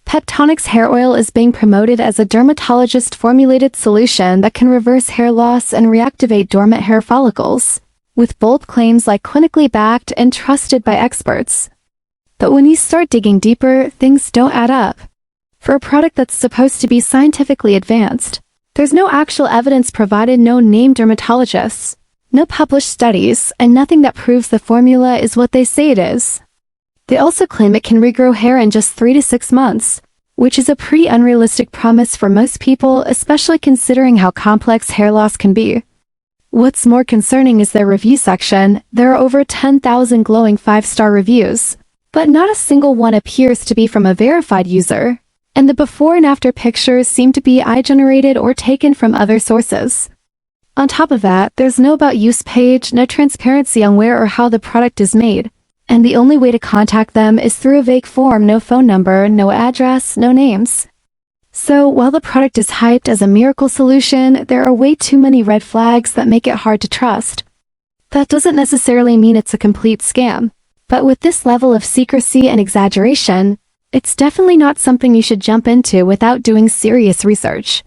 Peptonix Hair Oil is being promoted as a dermatologist-formulated solution that can reverse hair loss and reactivate dormant hair follicles, with bold claims like clinically backed and trusted by experts. But when you start digging deeper, things don't add up. For a product that's supposed to be scientifically advanced, there's no actual evidence provided, no named dermatologists, no published studies, and nothing that proves the formula is what they say it is. They also claim it can regrow hair in just 3 to 6 months, which is a pretty unrealistic promise for most people, especially considering how complex hair loss can be. What's more concerning is their review section. There are over 10,000 glowing 5-star reviews, but not a single one appears to be from a verified user, and the before and after pictures seem to be AI-generated or taken from other sources. On top of that, there's no about use page, no transparency on where or how the product is made, and the only way to contact them is through a vague form, no phone number, no address, no names. So, while the product is hyped as a miracle solution, there are way too many red flags that make it hard to trust. That doesn't necessarily mean it's a complete scam, but with this level of secrecy and exaggeration, it's definitely not something you should jump into without doing serious research.